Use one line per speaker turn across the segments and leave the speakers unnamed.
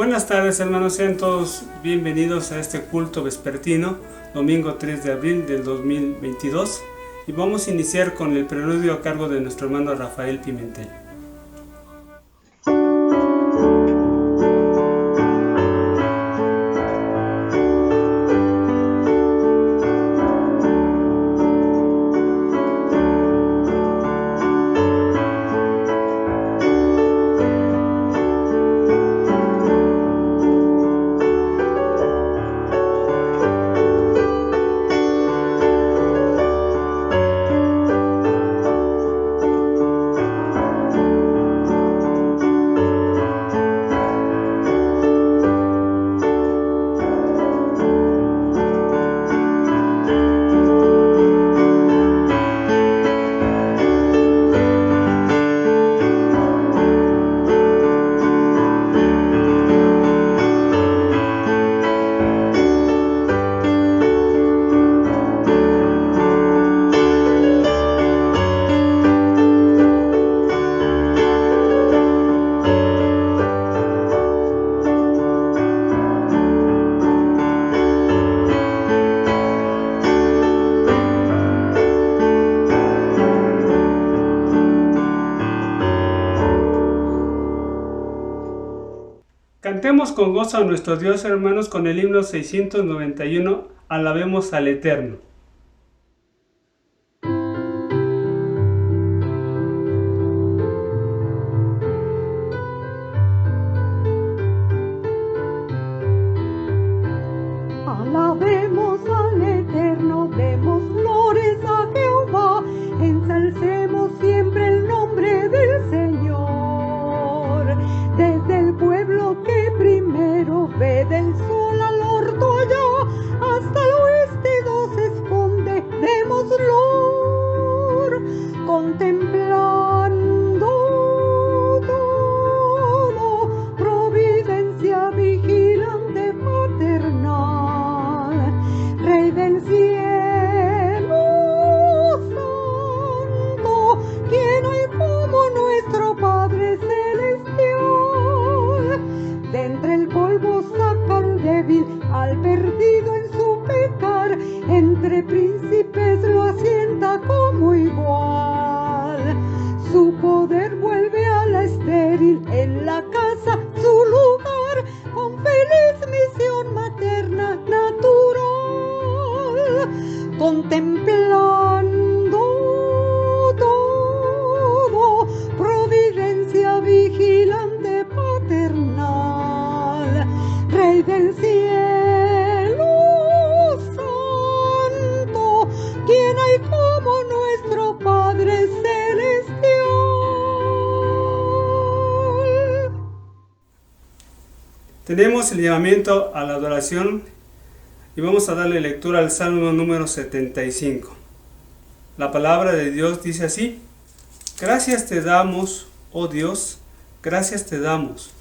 Buenas tardes, hermanos, sean todos bienvenidos a este culto vespertino, domingo 3 de abril del 2022, y vamos a iniciar con el preludio a cargo de nuestro hermano Rafael Pimentel. Cantemos con gozo a nuestro Dios, hermanos, con el himno 691, Alabemos al Eterno.
Alabemos al Eterno, demos flores a Jehová, ensalcemos siempre el nombre del Señor. Desde el pueblo que primero ve del sol al orto allá, hasta el oeste se esconde, demos flor, contemplando todo, providencia vigilante paternal, Rey del cielo santo, ¿quién hay como nuestro Padre celestial? De entre el polvo saca al débil, al perdido en su pecar, entre príncipes lo asienta como igual. Su poder vuelve a la estéril, en la casa su lugar, con feliz misión materna natural, contemplando todo, providencia vigilante paternal, Rey del cielo santo, ¿quién hay como nuestro Padre celestial?
Tenemos el llamamiento a la adoración y vamos a darle lectura al Salmo número 75. La palabra de Dios dice así: Gracias te damos, oh Dios, gracias te damos,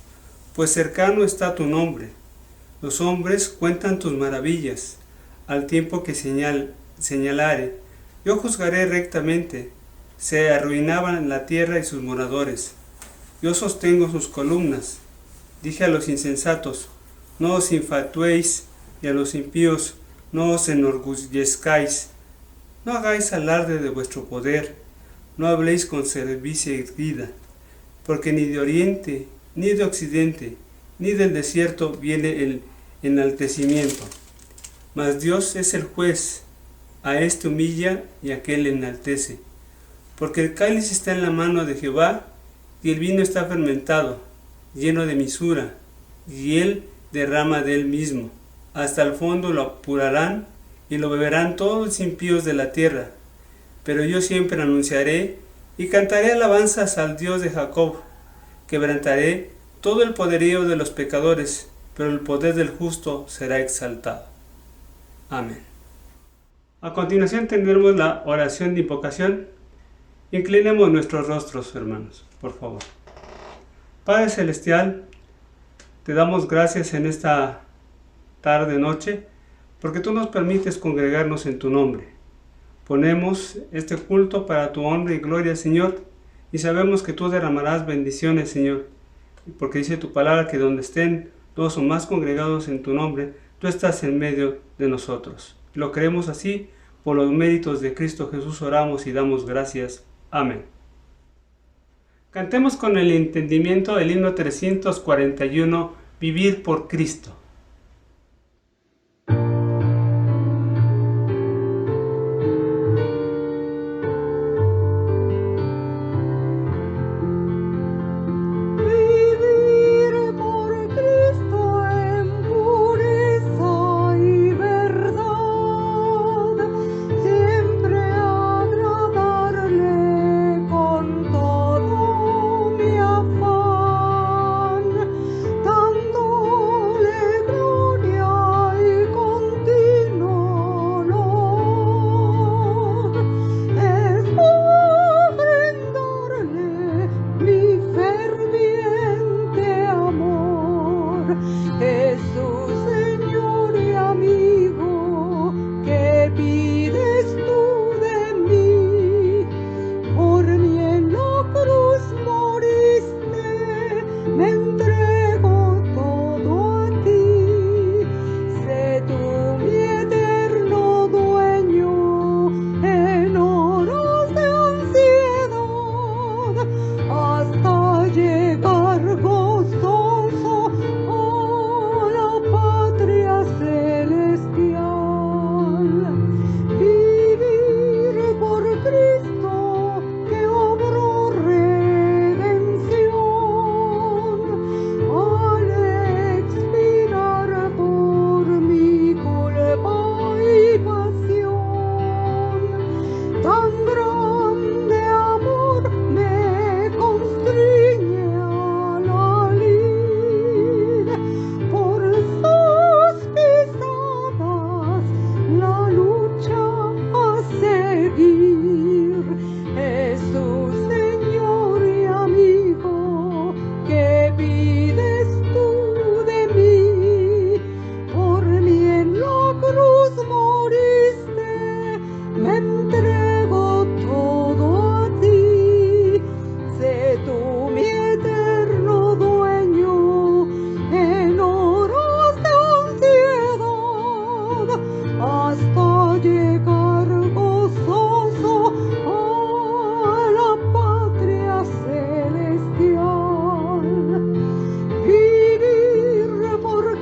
pues cercano está tu nombre. Los hombres cuentan tus maravillas, al tiempo que señalare. Yo juzgaré rectamente, se arruinaban la tierra y sus moradores. Yo sostengo sus columnas. Dije a los insensatos, no os infatuéis, y a los impíos, no os enorgullezcáis. No hagáis alarde de vuestro poder, no habléis con cerviz erguida, porque ni de oriente, ni de occidente, ni del desierto viene el enaltecimiento. Mas Dios es el juez, a este humilla y a aquel enaltece. Porque el cáliz está en la mano de Jehová, y el vino está fermentado, lleno de misura, y él derrama de él mismo. Hasta el fondo lo apurarán, y lo beberán todos los impíos de la tierra. Pero yo siempre anunciaré, y cantaré alabanzas al Dios de Jacob. Quebrantaré todo el poderío de los pecadores, pero el poder del justo será exaltado. Amén. A continuación tendremos la oración de invocación. Inclinemos nuestros rostros, hermanos, por favor. Padre Celestial, te damos gracias en esta tarde-noche, porque tú nos permites congregarnos en tu nombre. Ponemos este culto para tu honra y gloria, Señor, y sabemos que tú derramarás bendiciones, Señor, porque dice tu palabra que donde estén 2 o más congregados en tu nombre, tú estás en medio de nosotros. Lo creemos así, por los méritos de Cristo Jesús oramos y damos gracias. Amén. Cantemos con el entendimiento el himno 341, Vivir por Cristo.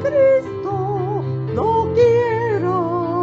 Cristo, no quiero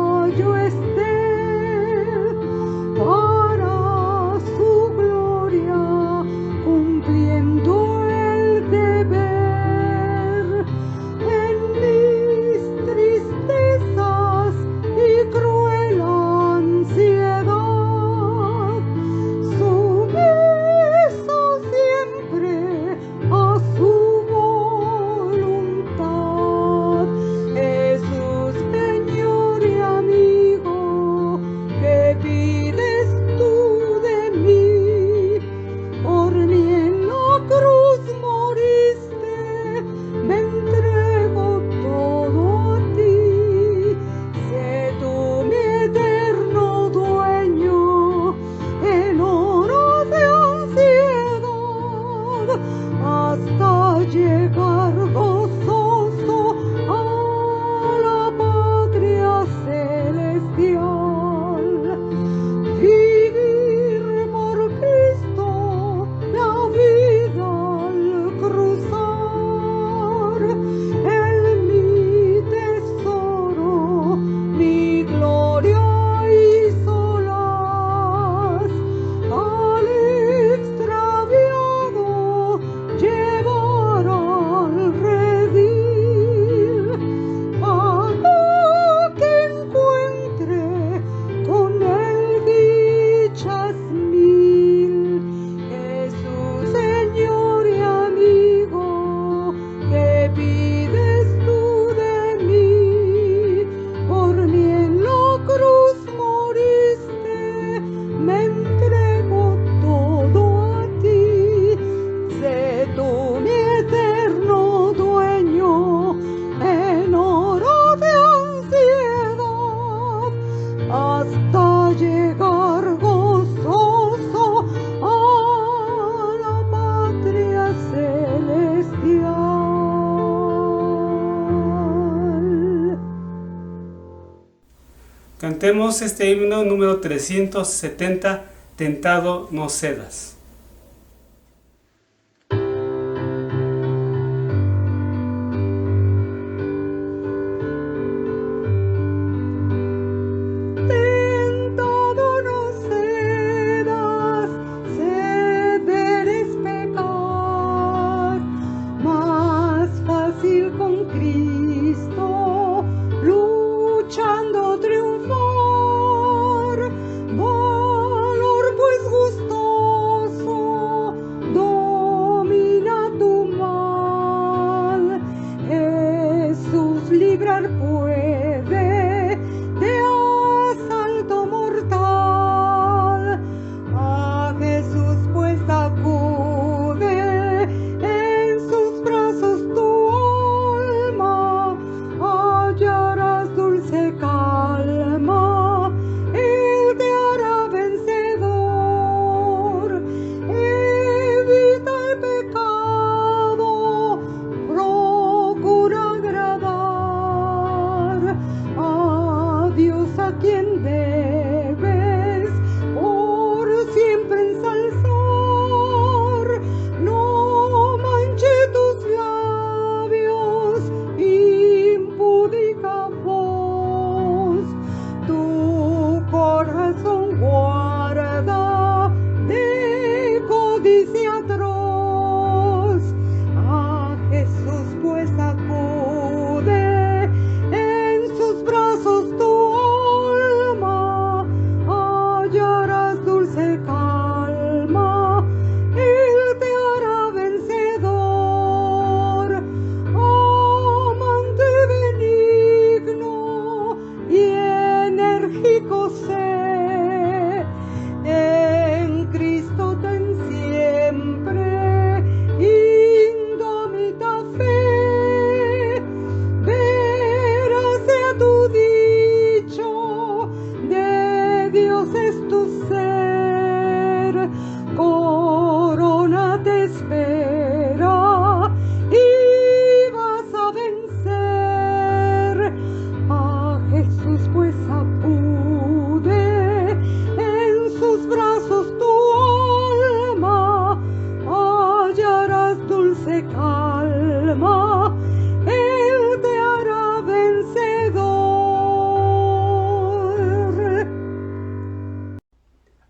Cantemos este himno número 370, Tentado no cedas.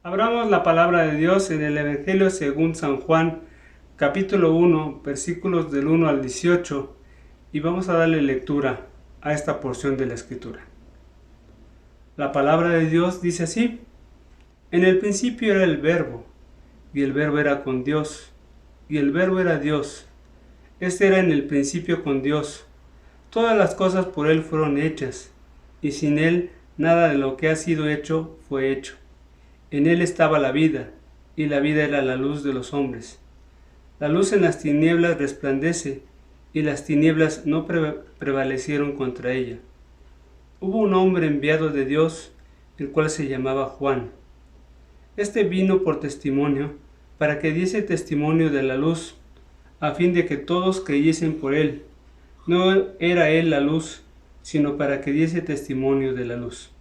Abramos la palabra de Dios en el Evangelio según San Juan, capítulo 1, versículos del 1 al 18, y vamos a darle lectura a esta porción de la Escritura. La palabra de Dios dice así: En el principio era el Verbo, y el Verbo era con Dios, y el Verbo era Dios. Este era en el principio con Dios. Todas las cosas por Él fueron hechas, y sin Él nada de lo que ha sido hecho fue hecho. En Él estaba la vida, y la vida era la luz de los hombres. La luz en las tinieblas resplandece, y las tinieblas no prevalecieron contra ella. Hubo un hombre enviado de Dios, el cual se llamaba Juan. Este vino por testimonio, para que diese testimonio de la luz, a fin de que todos creyesen por él. No era él la luz, sino para que diese testimonio de la luz.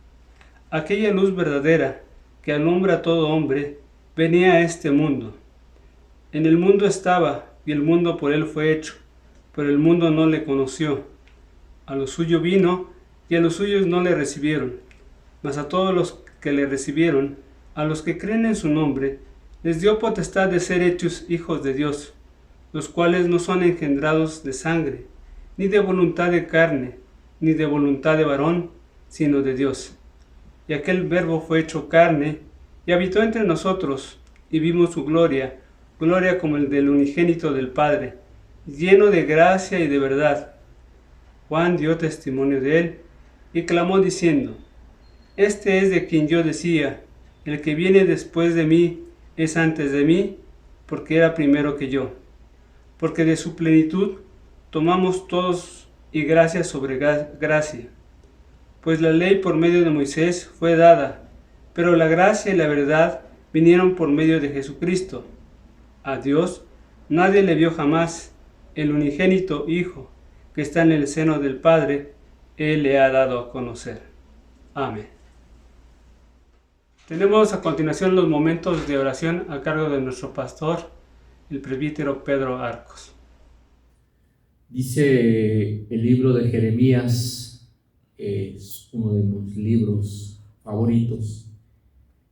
Aquella luz verdadera, que alumbra a todo hombre, venía a este mundo. En el mundo estaba, y el mundo por él fue hecho, pero el mundo no le conoció. A lo suyo vino, y a los suyos no le recibieron. Mas a todos los que le recibieron, a los que creen en su nombre, les dio potestad de ser hechos hijos de Dios, los cuales no son engendrados de sangre, ni de voluntad de carne, ni de voluntad de varón, sino de Dios. Y aquel Verbo fue hecho carne, y habitó entre nosotros, y vimos su gloria, gloria como el del unigénito del Padre, lleno de gracia y de verdad. Juan dio testimonio de él, y clamó diciendo: Este es de quien yo decía, el que viene después de mí es antes de mí, porque era primero que yo. Porque de su plenitud tomamos todos, y gracia sobre gracia. Pues la ley por medio de Moisés fue dada, pero la gracia y la verdad vinieron por medio de Jesucristo. A Dios nadie le vio jamás. El unigénito Hijo, que está en el seno del Padre, Él le ha dado a conocer. Amén. Tenemos a continuación los momentos de oración a cargo de nuestro pastor, el presbítero Pedro Arcos.
Dice el libro de Jeremías, es uno de mis libros favoritos.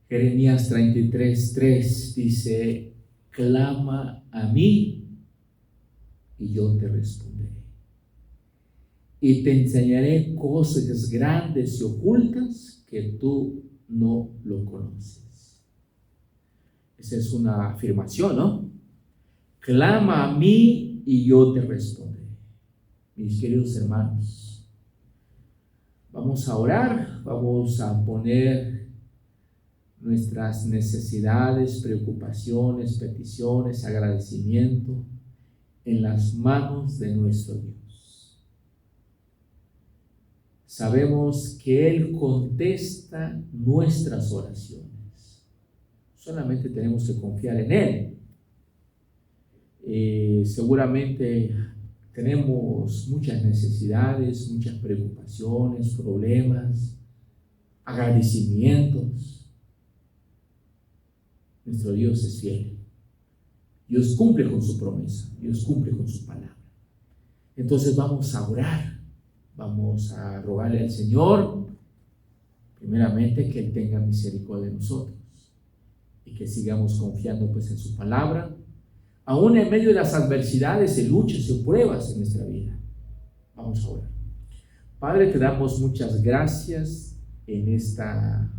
Jeremías 33:3 dice: clama a mí y yo te responderé, y te enseñaré cosas grandes y ocultas que tú no lo conoces. Esa es una afirmación, ¿no? Clama a mí y yo te responderé. Mis queridos hermanos, vamos a orar, vamos a poner nuestras necesidades, preocupaciones, peticiones, agradecimiento en las manos de nuestro Dios. Sabemos que Él contesta nuestras oraciones. Solamente tenemos que confiar en Él. Seguramente tenemos muchas necesidades, muchas preocupaciones, problemas, agradecimientos. Nuestro Dios es fiel. Dios cumple con su promesa, Dios cumple con su palabra. Entonces vamos a orar. Vamos a rogarle al Señor, primeramente, que Él tenga misericordia de nosotros y que sigamos confiando pues en su palabra, aún en medio de las adversidades y luchas y pruebas en nuestra vida. Vamos a orar. Padre, te damos muchas gracias en esta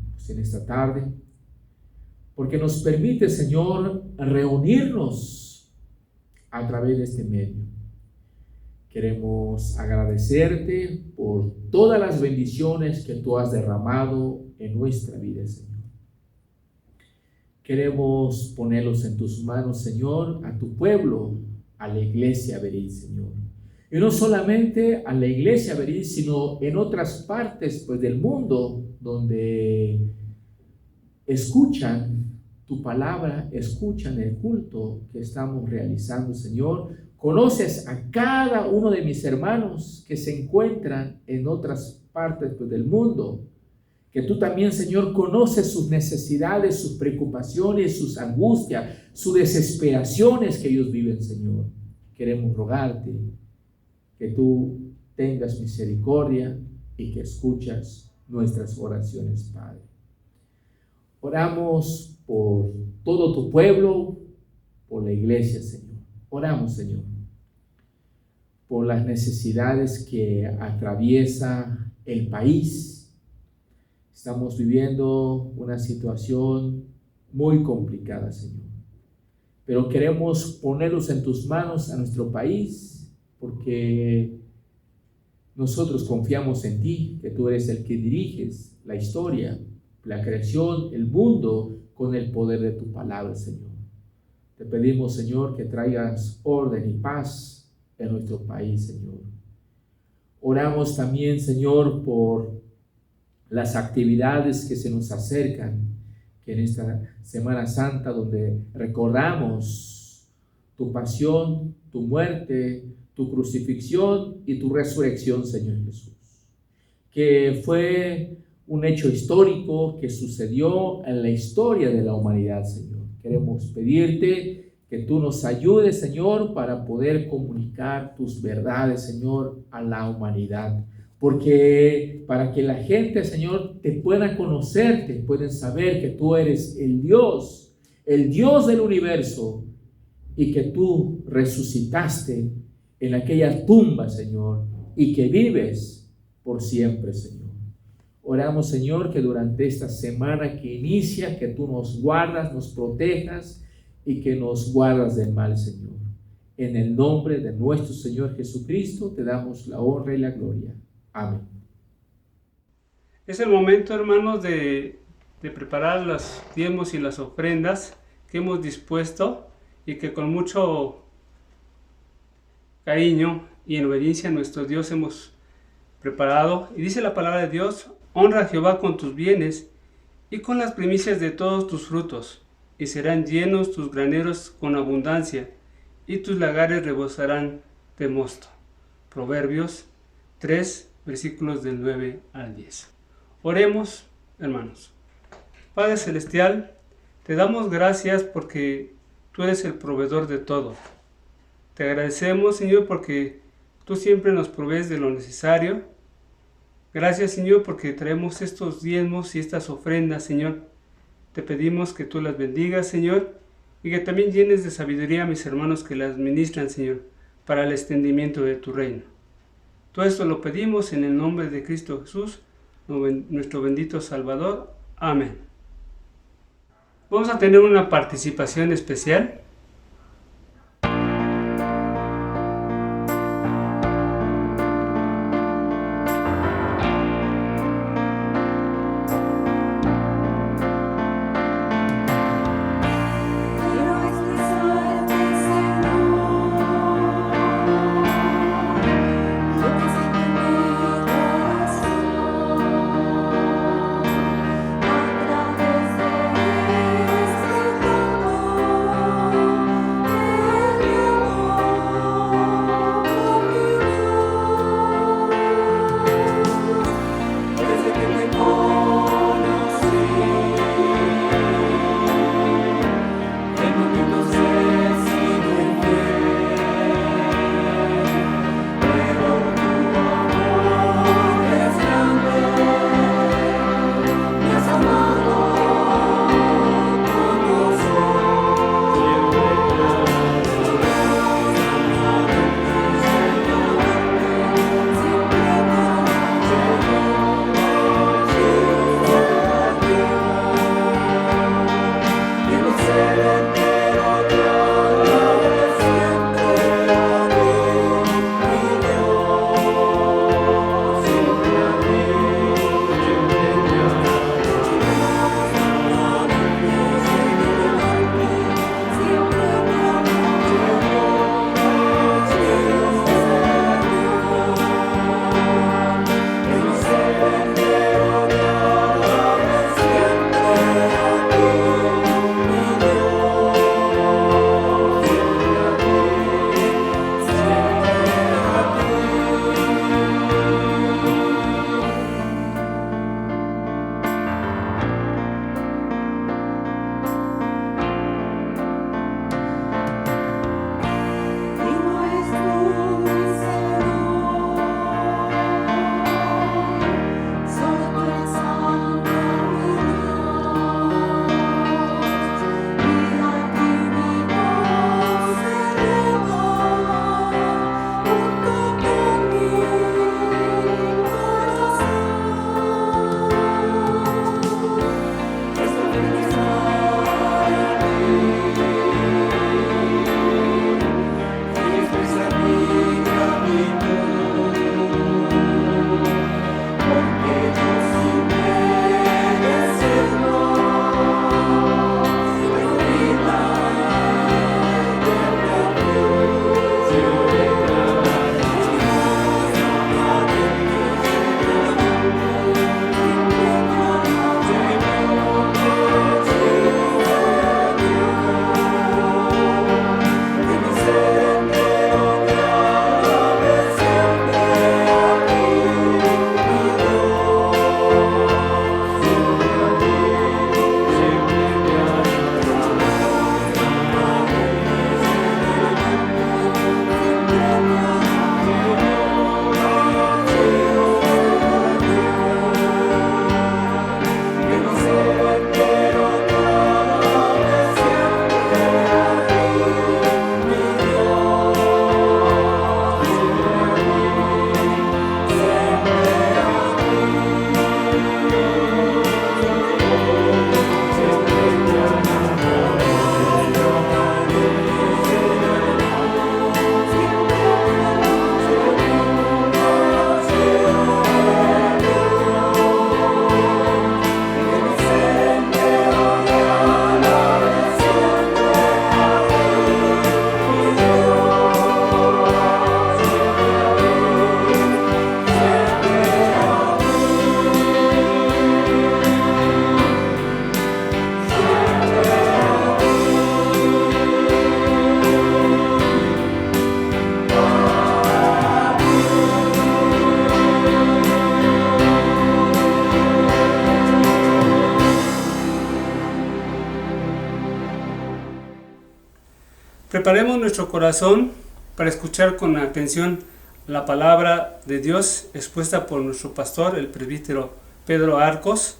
tarde, porque nos permite, Señor, reunirnos a través de este medio. Queremos agradecerte por todas las bendiciones que tú has derramado en nuestra vida, Señor. Queremos ponerlos en tus manos, Señor, a tu pueblo, a la iglesia Berit, Señor. Y no solamente a la iglesia Berit, sino en otras partes pues, del mundo donde escuchan tu palabra, escuchan el culto que estamos realizando, Señor. Conoces a cada uno de mis hermanos que se encuentran en otras partes pues, del mundo. Que tú también, Señor, conoces sus necesidades, sus preocupaciones, sus angustias, sus desesperaciones que ellos viven, Señor. Queremos rogarte que tú tengas misericordia y que escuchas nuestras oraciones, Padre. Oramos por todo tu pueblo, por la iglesia, Señor. Oramos, Señor, por las necesidades que atraviesa el país. Estamos viviendo una situación muy complicada, Señor. Pero queremos ponerlos en tus manos a nuestro país, porque nosotros confiamos en ti, que tú eres el que diriges la historia, la creación, el mundo, con el poder de tu palabra, Señor. Te pedimos, Señor, que traigas orden y paz en nuestro país, Señor. Oramos también, Señor, por las actividades que se nos acercan, que en esta Semana Santa, donde recordamos tu pasión, tu muerte, tu crucifixión y tu resurrección, Señor Jesús. Que fue un hecho histórico que sucedió en la historia de la humanidad, Señor. Queremos pedirte que tú nos ayudes, Señor, para poder comunicar tus verdades, Señor, a la humanidad. Porque para que la gente, Señor, te pueda conocer, te pueden saber que tú eres el Dios del universo, y que tú resucitaste en aquella tumba, Señor, y que vives por siempre, Señor. Oramos, Señor, que durante esta semana que inicia, que tú nos guardas, nos protejas y que nos guardas del mal, Señor. En el nombre de nuestro Señor Jesucristo te damos la honra y la gloria. Amén.
Es el momento, hermanos, de preparar los diezmos y las ofrendas que hemos dispuesto y que con mucho cariño y en obediencia a nuestro Dios hemos preparado. Y dice la palabra de Dios: honra a Jehová con tus bienes y con las primicias de todos tus frutos, y serán llenos tus graneros con abundancia, y tus lagares rebosarán de mosto. Proverbios 3, versículos del 9 al 10. Oremos, hermanos. Padre Celestial, te damos gracias porque tú eres el proveedor de todo. Te agradecemos, Señor, porque tú siempre nos provees de lo necesario. Gracias, Señor, porque traemos estos diezmos y estas ofrendas, Señor. Te pedimos que tú las bendigas, Señor, y que también llenes de sabiduría a mis hermanos que las ministran, Señor, para el extendimiento de tu reino. Todo esto lo pedimos en el nombre de Cristo Jesús, nuestro bendito Salvador. Amén. Vamos a tener una participación especial.
A través de este canto
preparemos nuestro corazón para escuchar con atención la palabra de Dios expuesta por nuestro pastor, el presbítero Pedro Arcos,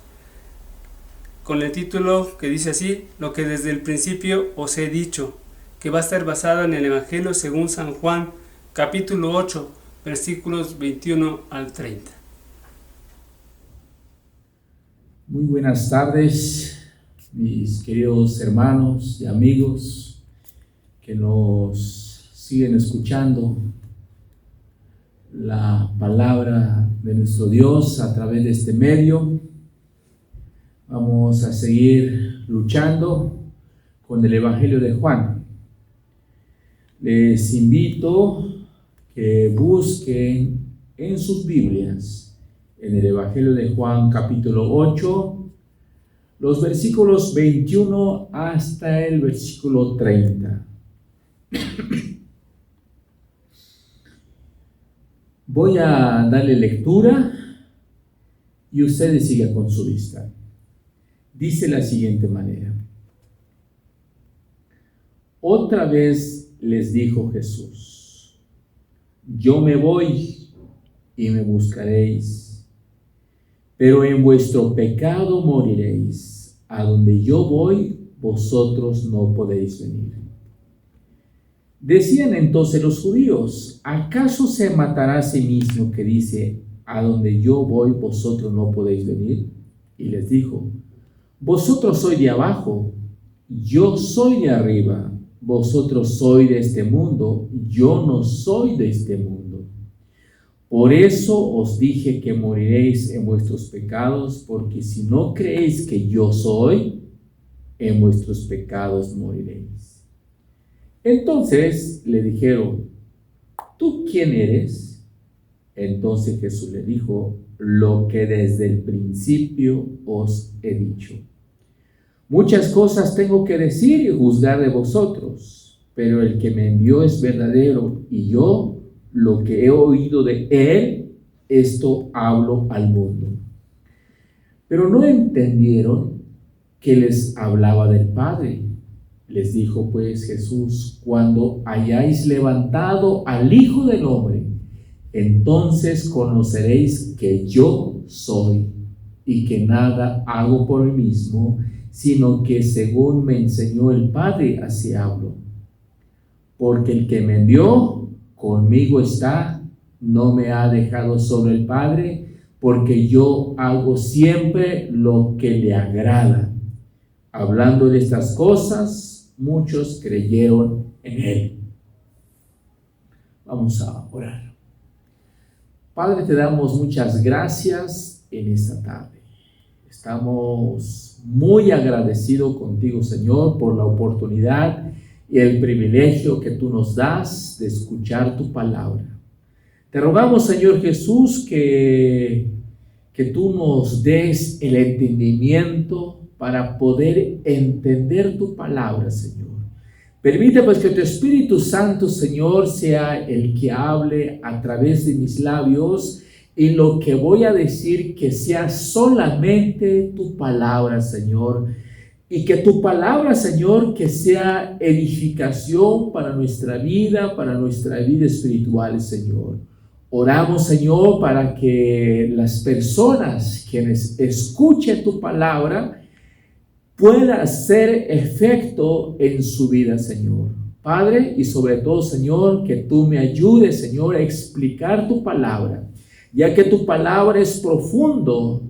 con el título que dice así: lo que desde el principio os he dicho, que va a estar basado en el Evangelio según San Juan, capítulo 8, versículos 21 al 30.
Muy buenas tardes, mis queridos hermanos y amigos que nos siguen escuchando la palabra de nuestro Dios a través de este medio. Vamos a seguir luchando con el Evangelio de Juan. Les invito que busquen en sus Biblias, en el Evangelio de Juan capítulo 8, los versículos 21 hasta el versículo 30. Voy a darle lectura y ustedes sigan con su vista. Dice la siguiente manera: otra vez les dijo Jesús: yo me voy y me buscaréis, pero en vuestro pecado moriréis. A donde yo voy, vosotros no podéis venir. Decían entonces los judíos: ¿acaso se matará a sí mismo que dice: a donde yo voy, vosotros no podéis venir? Y les dijo: vosotros sois de abajo, yo soy de arriba. Vosotros sois de este mundo, yo no soy de este mundo. Por eso os dije que moriréis en vuestros pecados, porque si no creéis que yo soy, en vuestros pecados moriréis. Entonces le dijeron: ¿tú quién eres? Entonces Jesús le dijo: lo que desde el principio os he dicho. Muchas cosas tengo que decir y juzgar de vosotros, pero el que me envió es verdadero, y yo, lo que he oído de él, esto hablo al mundo. Pero no entendieron que les hablaba del Padre. Les dijo pues Jesús: cuando hayáis levantado al Hijo del Hombre, entonces conoceréis que yo soy, y que nada hago por mí mismo, sino que según me enseñó el Padre, así hablo. Porque el que me envió conmigo está, no me ha dejado solo el Padre, porque yo hago siempre lo que le agrada. Hablando de estas cosas, muchos creyeron en él. Vamos a orar. Padre, te damos muchas gracias en esta tarde. Estamos muy agradecidos contigo, Señor, por la oportunidad y el privilegio que tú nos das de escuchar tu palabra. Te rogamos, Señor Jesús, que tú nos des el entendimiento para poder entender tu palabra, Señor. Permite pues que tu Espíritu Santo, Señor, sea el que hable a través de mis labios, y lo que voy a decir que sea solamente tu palabra, Señor. Y que tu palabra, Señor, que sea edificación para nuestra vida espiritual, Señor. Oramos, Señor, para que las personas quienes escuchen tu palabra pueda hacer efecto en su vida, Señor. Padre, y sobre todo, Señor, que tú me ayudes, Señor, a explicar tu palabra, ya que tu palabra es profundo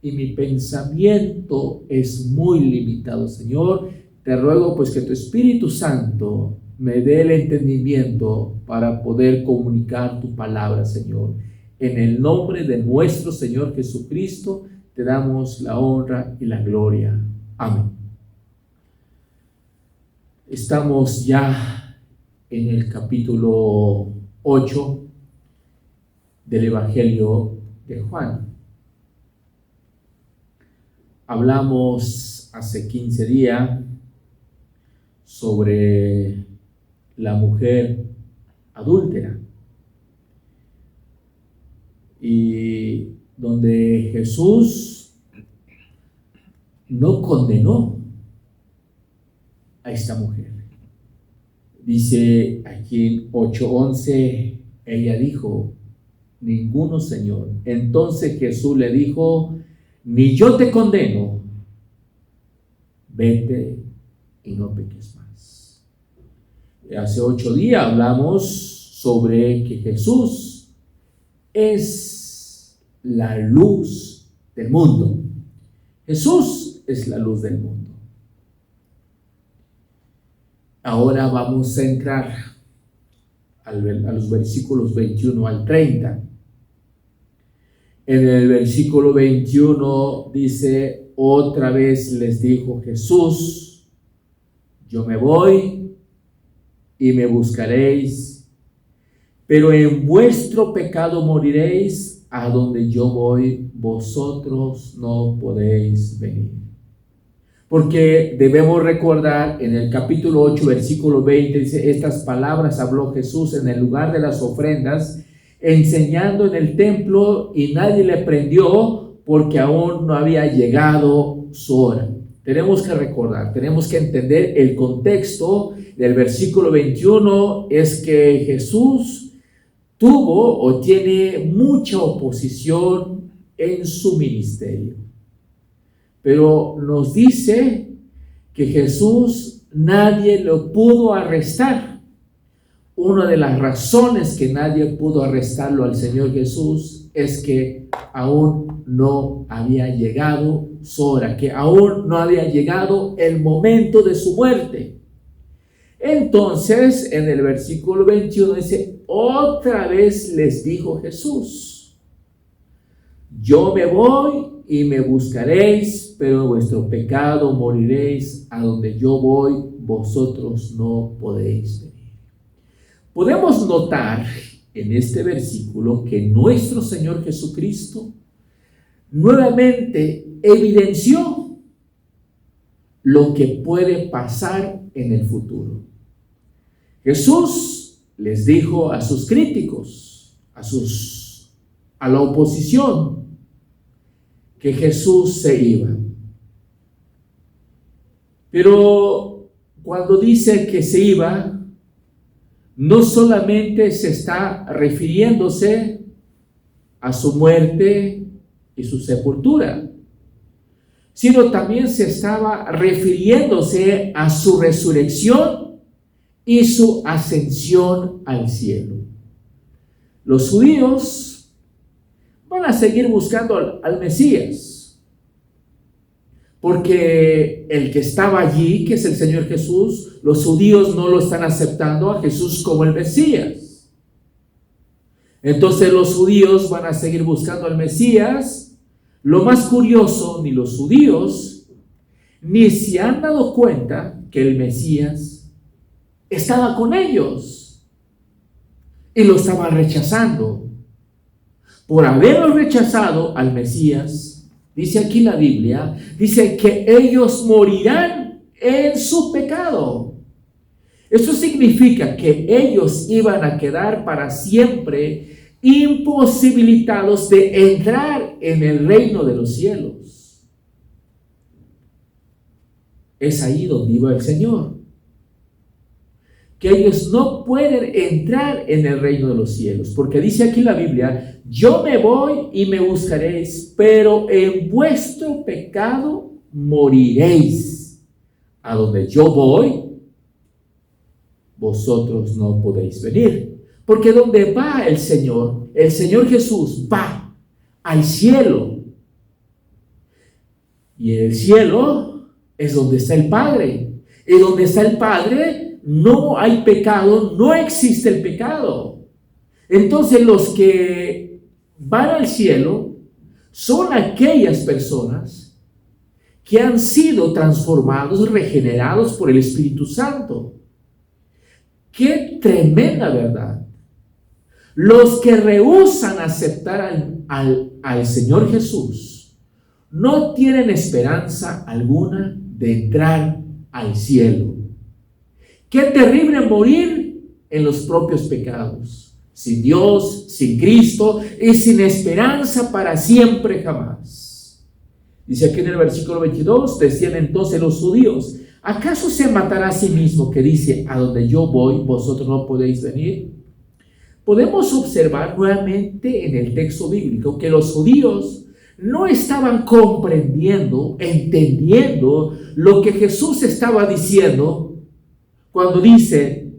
y mi pensamiento es muy limitado, Señor. Te ruego pues que tu Espíritu Santo me dé el entendimiento para poder comunicar tu palabra, Señor. En el nombre de nuestro Señor Jesucristo, te damos la honra y la gloria. Amén. Estamos ya en el capítulo 8 del Evangelio de Juan. Hablamos hace 15 días sobre la mujer adúltera, y donde Jesús no condenó a esta mujer. Dice aquí en 8:11, ella dijo, ninguno, Señor. Entonces Jesús le dijo, ni yo te condeno, vete y no peques más. Hace 8 días hablamos sobre que Jesús es la luz del mundo. Jesús es la luz del mundo. Ahora vamos a entrar a los versículos 21 al 30. En el versículo 21 dice, otra vez les dijo Jesús, yo me voy y me buscaréis, pero en vuestro pecado moriréis, a donde yo voy, vosotros no podéis venir. Porque debemos recordar en el capítulo 8, versículo 20, dice, estas palabras habló Jesús en el lugar de las ofrendas, enseñando en el templo, y nadie le prendió porque aún no había llegado su hora. Tenemos que recordar, tenemos que entender el contexto del versículo 21, es que Jesús tuvo o tiene mucha oposición en su ministerio. Pero nos dice que Jesús nadie lo pudo arrestar. Una de las razones que nadie pudo arrestarlo al Señor Jesús es que aún no había llegado su hora, que aún no había llegado el momento de su muerte. Entonces, en el versículo 21 dice, otra vez les dijo Jesús, yo me voy y me buscaréis, pero en vuestro pecado moriréis, a donde yo voy, vosotros no podéis venir. Podemos notar en este versículo que nuestro Señor Jesucristo nuevamente evidenció lo que puede pasar en el futuro. Jesús les dijo a sus críticos, a la oposición, que Jesús se iba. Pero cuando dice que se iba, no solamente se está refiriéndose a su muerte y su sepultura, sino también se estaba refiriéndose a su resurrección y su ascensión al cielo. Los judíos van a seguir buscando al Mesías, porque el que estaba allí, que es el Señor Jesús, los judíos no lo están aceptando a Jesús como el Mesías. Entonces los judíos van a seguir buscando al Mesías. Lo más curioso, ni los judíos ni se han dado cuenta que el Mesías estaba con ellos y lo estaban rechazando. Por haberlo rechazado al Mesías, dice aquí la Biblia, dice que ellos morirán en su pecado. Eso significa que ellos iban a quedar para siempre imposibilitados de entrar en el reino de los cielos. Es ahí donde iba el Señor. Que ellos no pueden entrar en el reino de los cielos, porque dice aquí la Biblia, yo me voy y me buscaréis, pero en vuestro pecado moriréis. A donde yo voy, vosotros no podéis venir. Porque donde va el Señor Jesús va al cielo. Y en el cielo es donde está el Padre. Y donde está el Padre no hay pecado, no existe el pecado. Entonces los que van al cielo son aquellas personas que han sido transformados, regenerados por el Espíritu Santo. ¡Qué tremenda verdad! Los que rehúsan aceptar al Señor Jesús no tienen esperanza alguna de entrar al cielo. ¡Qué terrible morir en los propios pecados! Sin Dios, sin Cristo y sin esperanza para siempre jamás. Dice aquí en el versículo 22, decían entonces los judíos, ¿Acaso se matará a sí mismo que dice, a donde yo voy, vosotros no podéis venir? Podemos observar nuevamente en el texto bíblico que los judíos no estaban comprendiendo, entendiendo lo que Jesús estaba diciendo cuando dice,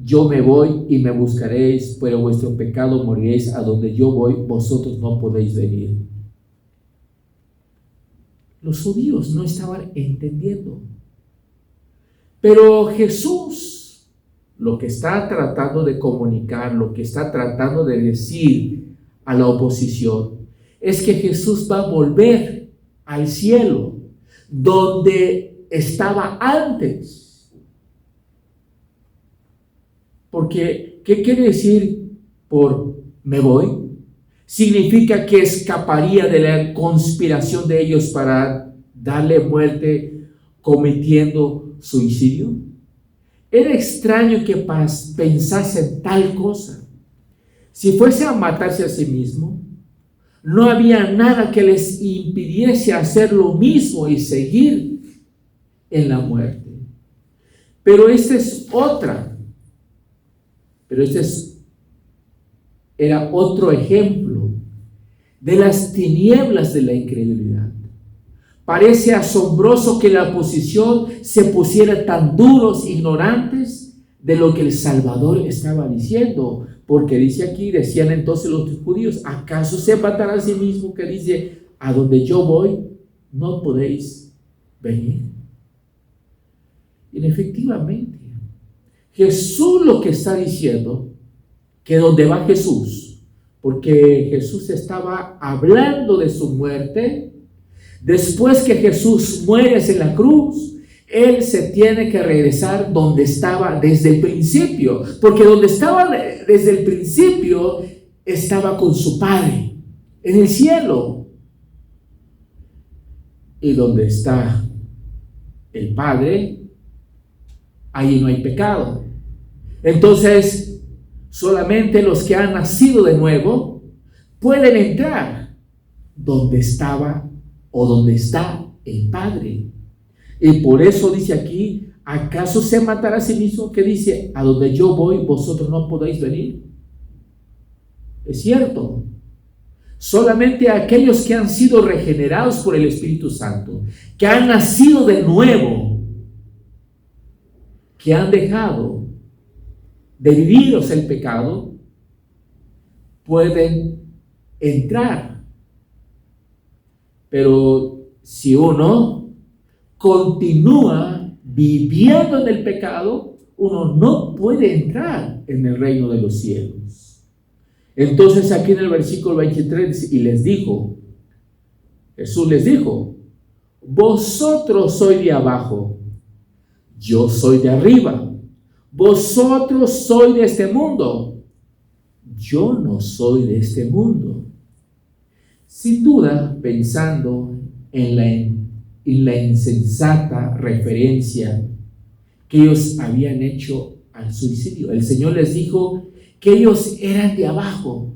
yo me voy y me buscaréis, pero vuestro pecado moriréis, a donde yo voy, vosotros no podéis venir. Los judíos no estaban entendiendo. Pero Jesús lo que está tratando de comunicar, lo que está tratando de decir a la oposición, es que Jesús va a volver al cielo, donde estaba antes. Porque, ¿qué quiere decir por me voy? ¿Significa que escaparía de la conspiración de ellos para darle muerte cometiendo suicidio? Era extraño que pensasen tal cosa. Si fuese a matarse a sí mismo, no había nada que les impidiese hacer lo mismo y seguir en la muerte. Pero esta es otra. Era otro ejemplo de las tinieblas de la incredulidad. Parece asombroso que la oposición se pusiera tan duros, ignorantes de lo que el Salvador estaba diciendo, porque decían entonces los judíos, ¿acaso se matará a sí mismo que dice, a donde yo voy, no podéis venir? Y efectivamente, Jesús lo que está diciendo, que donde va Jesús, porque Jesús estaba hablando de su muerte, después que Jesús muere en la cruz, Él se tiene que regresar donde estaba desde el principio, porque donde estaba desde el principio estaba con su Padre, en el cielo. Y donde está el Padre, ahí no hay pecado. Entonces, solamente los que han nacido de nuevo pueden entrar donde estaba o donde está el Padre. Y por eso dice aquí, ¿acaso se matará a sí mismo que dice, a donde yo voy, vosotros no podéis venir? Es cierto. Solamente aquellos que han sido regenerados por el Espíritu Santo, que han nacido de nuevo, que han dejado de viviros el pecado, pueden entrar. Pero si uno continúa viviendo en el pecado, uno no puede entrar en el reino de los cielos. Entonces aquí en el versículo 23, y les dijo, Jesús les dijo, vosotros sois de abajo, yo soy de arriba. Vosotros sois de este mundo, yo no soy de este mundo. Sin duda, pensando en la insensata referencia que ellos habían hecho al suicidio, el Señor les dijo que ellos eran de abajo.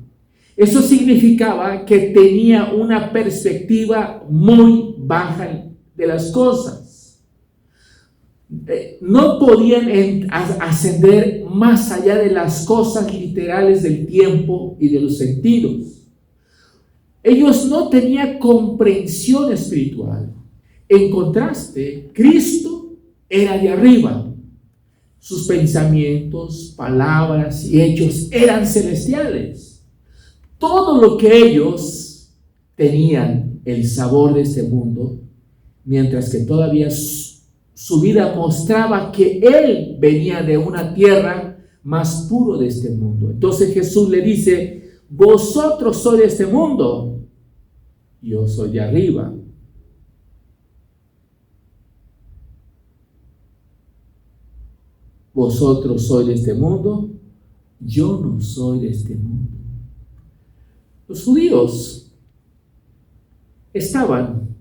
Eso significaba que tenía una perspectiva muy baja de las cosas. No podían ascender más allá de las cosas literales del tiempo y de los sentidos. Ellos no tenían comprensión espiritual. En contraste, Cristo era de arriba. Sus pensamientos, palabras y hechos eran celestiales. Todo lo que ellos tenían, el sabor de este mundo, mientras que todavía su vida mostraba que Él venía de una tierra más puro de este mundo. Entonces Jesús le dice, vosotros sois de este mundo, yo soy de arriba. Vosotros sois de este mundo, yo no soy de este mundo. Los judíos estaban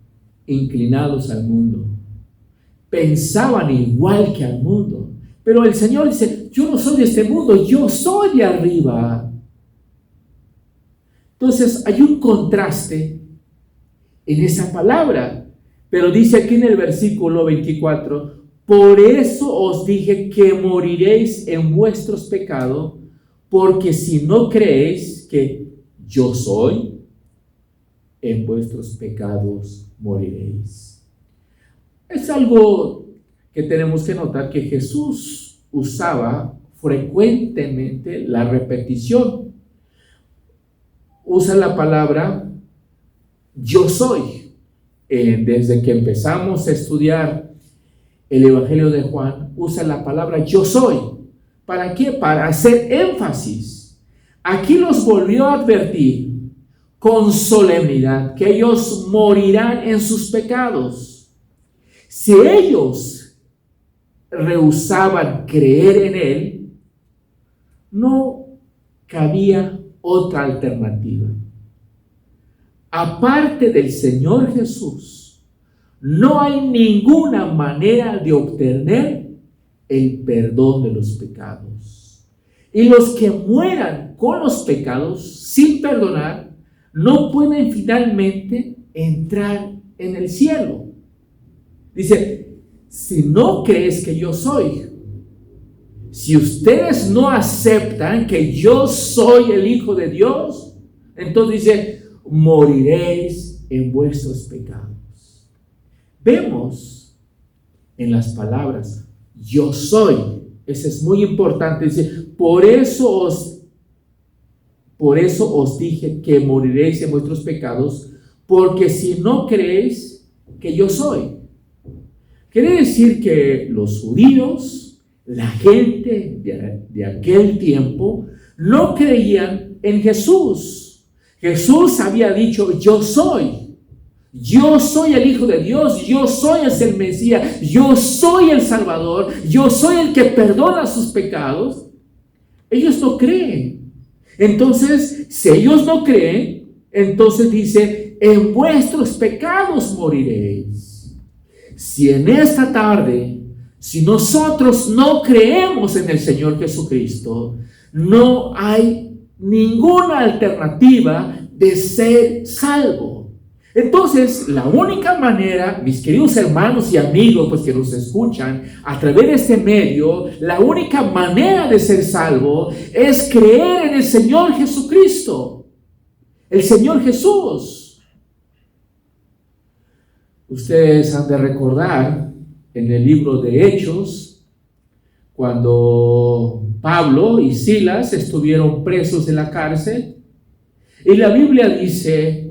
inclinados al mundo, pensaban igual que al mundo, pero el Señor dice, yo no soy de este mundo, yo soy de arriba. Entonces hay un contraste en esa palabra, Pero dice aquí en el versículo 24, por eso os dije que moriréis en vuestros pecados, porque si no creéis que yo soy, en vuestros pecados moriréis. Es algo que tenemos que notar, que Jesús usaba frecuentemente la repetición. Usa la palabra yo soy. Desde que empezamos a estudiar el Evangelio de Juan, usa la palabra yo soy. ¿Para qué? Para hacer énfasis. Aquí los volvió a advertir con solemnidad que ellos morirán en sus pecados. Si ellos rehusaban creer en Él, no cabía otra alternativa. Aparte del Señor Jesús, no hay ninguna manera de obtener el perdón de los pecados. Y los que mueran con los pecados sin perdonar, no pueden finalmente entrar en el cielo. Dice, si no crees que yo soy, si ustedes no aceptan que yo soy el Hijo de Dios, entonces dice, moriréis en vuestros pecados. Vemos en las palabras, yo soy, eso es muy importante, dice, por eso os dije que moriréis en vuestros pecados, porque si no creéis que yo soy. Quiere decir que los judíos, la gente de aquel tiempo, no creían en Jesús. Jesús había dicho, yo soy el Hijo de Dios, yo soy el Mesías, yo soy el Salvador, yo soy el que perdona sus pecados. Ellos no creen. Entonces, si ellos no creen, entonces dice, en vuestros pecados moriréis. Si en esta tarde, si nosotros no creemos en el Señor Jesucristo, no hay ninguna alternativa de ser salvo. Entonces, la única manera, mis queridos hermanos y amigos, pues que nos escuchan a través de este medio, la única manera de ser salvo es creer en el Señor Jesucristo, el Señor Jesús. Ustedes han de recordar en el libro de Hechos, cuando Pablo y Silas estuvieron presos en la cárcel, y la Biblia dice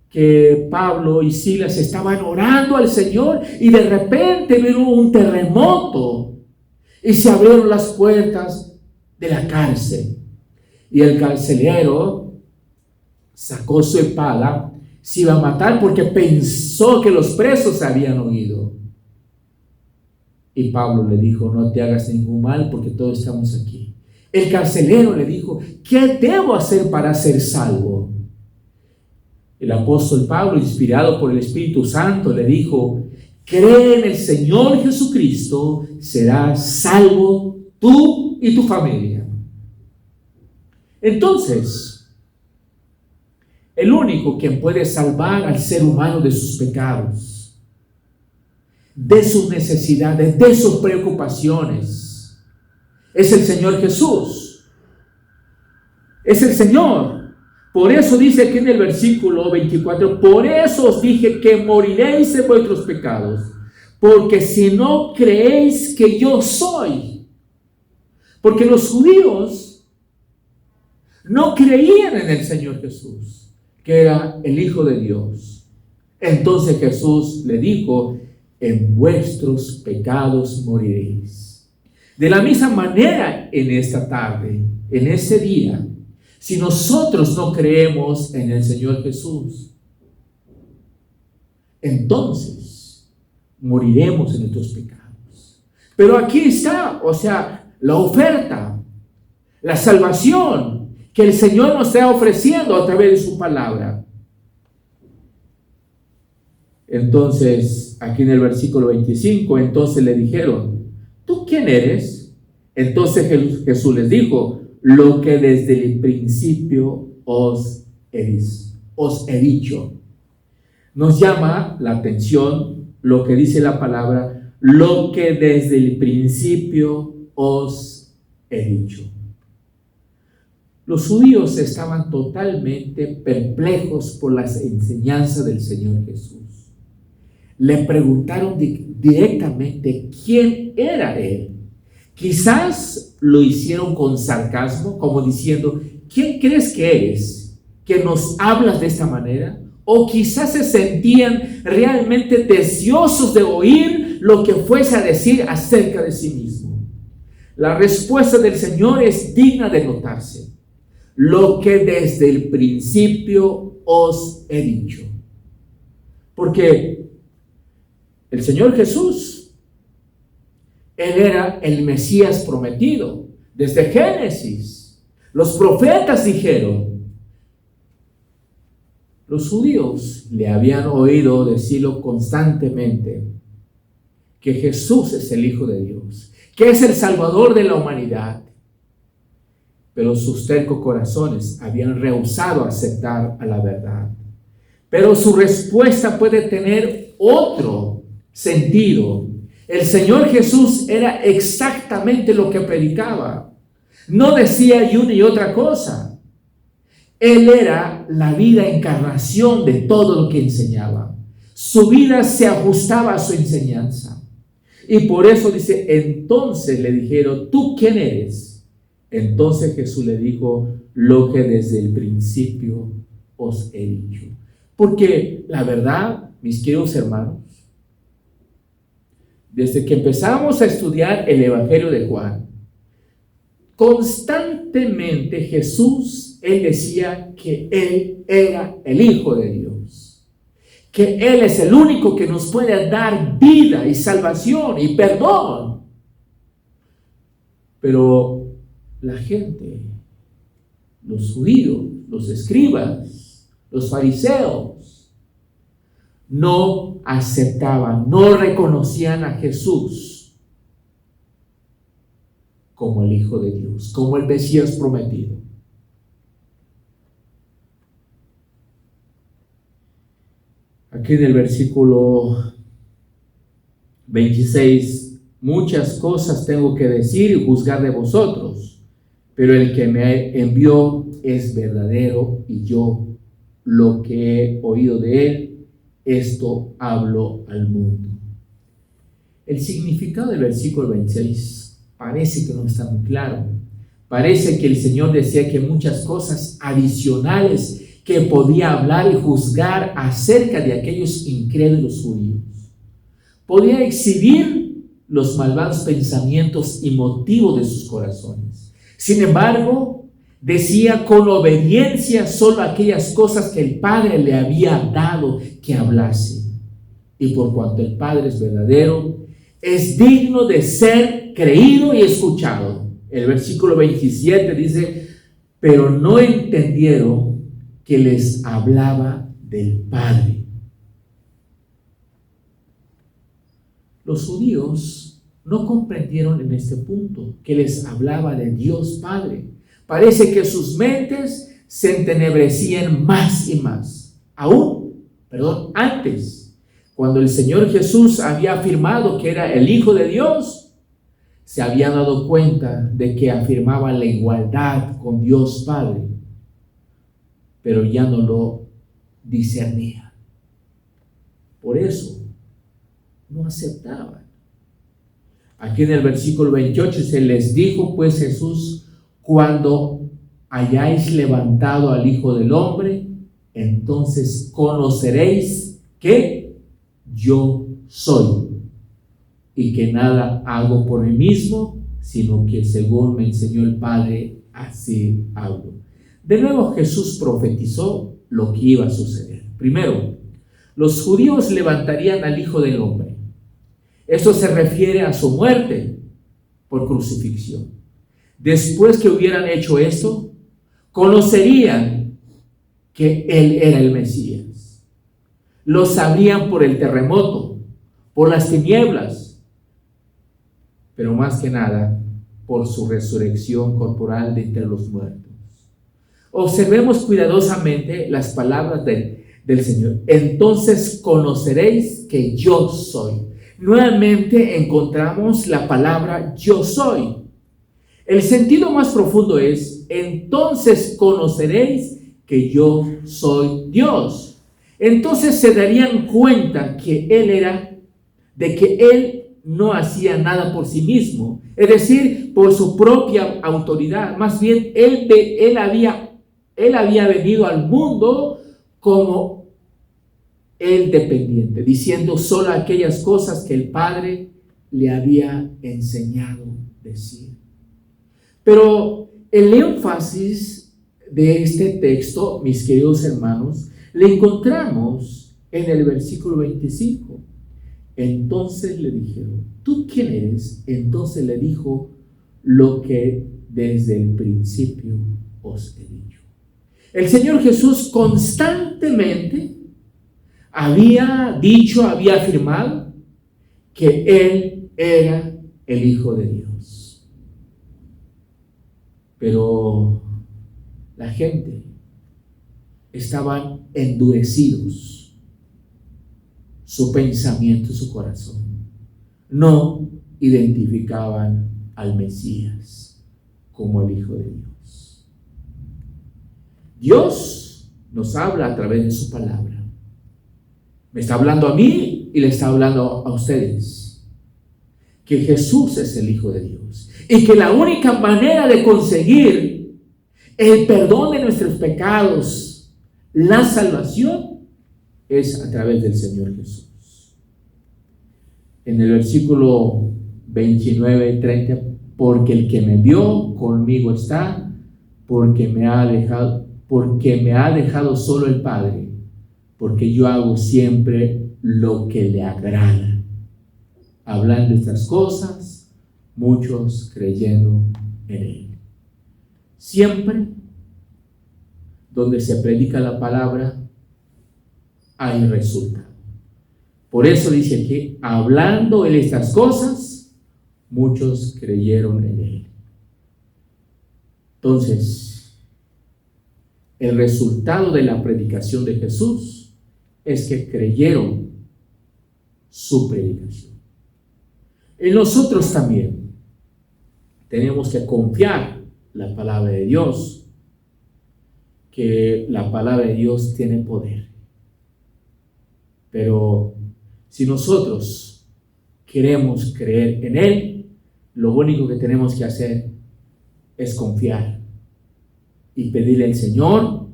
que Pablo y Silas estaban orando al Señor y de repente vino un terremoto y se abrieron las puertas de la cárcel y el carcelero sacó su espada, se iba a matar porque pensó que los presos habían oído. Y Pablo le dijo, no te hagas ningún mal porque todos estamos aquí. El carcelero le dijo, ¿qué debo hacer para ser salvo? El apóstol Pablo, inspirado por el Espíritu Santo, le dijo, cree en el Señor Jesucristo, serás salvo tú y tu familia. Entonces, el único quien puede salvar al ser humano de sus pecados, de sus necesidades, de sus preocupaciones, es el Señor Jesús. Es el Señor. Por eso dice aquí en el versículo 24, por eso os dije que moriréis en vuestros pecados, porque si no creéis que yo soy. Porque los judíos no creían en el Señor Jesús, que era el Hijo de Dios. Entonces Jesús le dijo, en vuestros pecados moriréis. De la misma manera en esta tarde, en ese día, si nosotros no creemos en el Señor Jesús, entonces moriremos en nuestros pecados. Pero aquí está, la oferta, la salvación que el Señor nos está ofreciendo a través de su palabra. Entonces, aquí en el versículo 25, entonces le dijeron, ¿tú quién eres? Entonces Jesús les dijo, lo que desde el principio os he dicho. Nos llama la atención lo que dice la palabra, lo que desde el principio os he dicho. Los judíos estaban totalmente perplejos por las enseñanzas del Señor Jesús. Le preguntaron directamente quién era Él. Quizás lo hicieron con sarcasmo, como diciendo, ¿quién crees que eres? ¿Que nos hablas de esta manera? O quizás se sentían realmente deseosos de oír lo que fuese a decir acerca de sí mismo. La respuesta del Señor es digna de notarse. Lo que desde el principio os he dicho. Porque el Señor Jesús, Él era el Mesías prometido. Desde Génesis, los profetas dijeron, los judíos le habían oído decirlo constantemente, que Jesús es el Hijo de Dios, que es el Salvador de la humanidad. Pero sus tercos corazones habían rehusado aceptar a la verdad. Pero su respuesta puede tener otro sentido. El Señor Jesús era exactamente lo que predicaba. No decía y una y otra cosa. Él era la vida encarnación de todo lo que enseñaba. Su vida se ajustaba a su enseñanza. Y por eso dice, entonces le dijeron, ¿tú quién eres? Entonces Jesús le dijo, lo que desde el principio os he dicho. Porque la verdad, mis queridos hermanos, desde que empezamos a estudiar el Evangelio de Juan, constantemente Jesús, Él decía que Él era el Hijo de Dios, que Él es el único que nos puede dar vida y salvación y perdón. Pero la gente, los judíos, los escribas, los fariseos, no aceptaban, no reconocían a Jesús como el Hijo de Dios, como el Mesías prometido. Aquí en el versículo 26, muchas cosas tengo que decir y juzgar de vosotros, pero el que me envió es verdadero y yo lo que he oído de él, esto hablo al mundo. El significado del versículo 26 parece que no está muy claro. Parece que el Señor decía que muchas cosas adicionales que podía hablar y juzgar acerca de aquellos incrédulos judíos. Podía exhibir los malvados pensamientos y motivos de sus corazones. Sin embargo, decía con obediencia solo aquellas cosas que el Padre le había dado que hablase. Y por cuanto el Padre es verdadero, es digno de ser creído y escuchado. El versículo 27 dice, pero no entendieron que les hablaba del Padre. Los judíos no comprendieron en este punto que les hablaba de Dios Padre. Parece que sus mentes se entenebrecían más y más. Antes, cuando el Señor Jesús había afirmado que era el Hijo de Dios, se habían dado cuenta de que afirmaba la igualdad con Dios Padre, pero ya no lo discernía. Por eso no aceptaban. Aquí en el versículo 28 se les dijo pues Jesús, cuando hayáis levantado al Hijo del Hombre, entonces conoceréis que yo soy y que nada hago por mí mismo, sino que según me enseñó el Padre, así hablo. De nuevo Jesús profetizó lo que iba a suceder. Primero, los judíos levantarían al Hijo del Hombre. Esto se refiere a su muerte por crucifixión. Después que hubieran hecho esto, conocerían que Él era el Mesías. Lo sabrían por el terremoto, por las tinieblas, pero más que nada por su resurrección corporal de entre los muertos. Observemos cuidadosamente las palabras de del Señor. Entonces conoceréis que yo soy. Nuevamente encontramos la palabra yo soy. El sentido más profundo es, entonces conoceréis que yo soy Dios. Entonces se darían cuenta que de que Él no hacía nada por sí mismo, es decir, por su propia autoridad. Más bien, Él había venido al mundo como el dependiente, diciendo solo aquellas cosas que el Padre le había enseñado decir. Pero el énfasis de este texto, mis queridos hermanos, le encontramos en el versículo 25. Entonces le dijeron, ¿tú quién eres? Entonces le dijo, lo que desde el principio os he dicho. El Señor Jesús constantemente había dicho, había afirmado que Él era el Hijo de Dios. Pero la gente estaban endurecidos, su pensamiento y su corazón. No identificaban al Mesías como el Hijo de Dios. Dios nos habla a través de su palabra. Me está hablando a mí y le está hablando a ustedes. Que Jesús es el Hijo de Dios. Y que la única manera de conseguir el perdón de nuestros pecados, la salvación, es a través del Señor Jesús. En el versículo 29 y 30, porque el que me vio conmigo está, porque me ha dejado solo el Padre, porque yo hago siempre lo que le agrada. Hablando estas cosas, muchos creyendo en Él. Siempre donde se predica la palabra, hay resultado. Por eso dice aquí, hablando Él estas cosas, muchos creyeron en Él. Entonces, el resultado de la predicación de Jesús es que creyeron su predicación. En nosotros también tenemos que confiar la palabra de Dios, que la palabra de Dios tiene poder. Pero si nosotros queremos creer en Él, lo único que tenemos que hacer es confiar y pedirle al Señor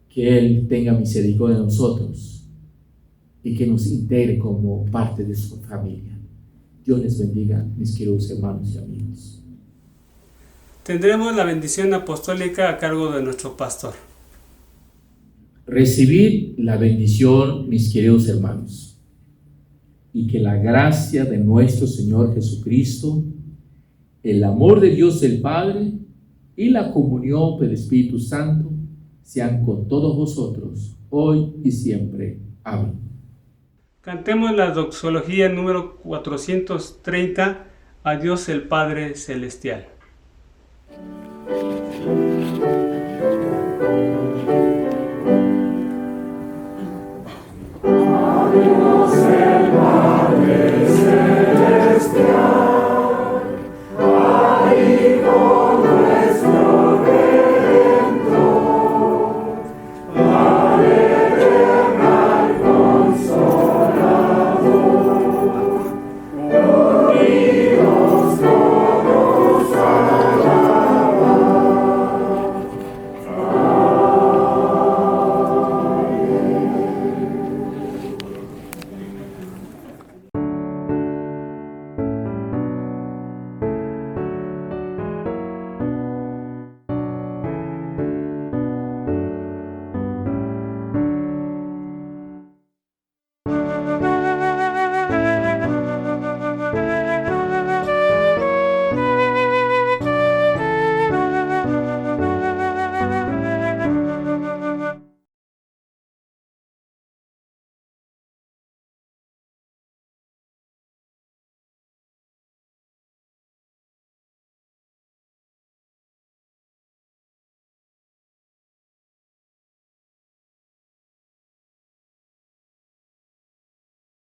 que Él tenga misericordia de nosotros y que nos integre como parte de su familia. Dios les bendiga, mis queridos hermanos y amigos.
Tendremos la bendición apostólica a cargo de nuestro pastor.
Recibid la bendición, mis queridos hermanos, y que la gracia de nuestro Señor Jesucristo, el amor de Dios el Padre y la comunión del Espíritu Santo sean con todos vosotros, hoy y siempre. Amén.
Cantemos la doxología número 430, a Dios el Padre Celestial.
A Dios el Padre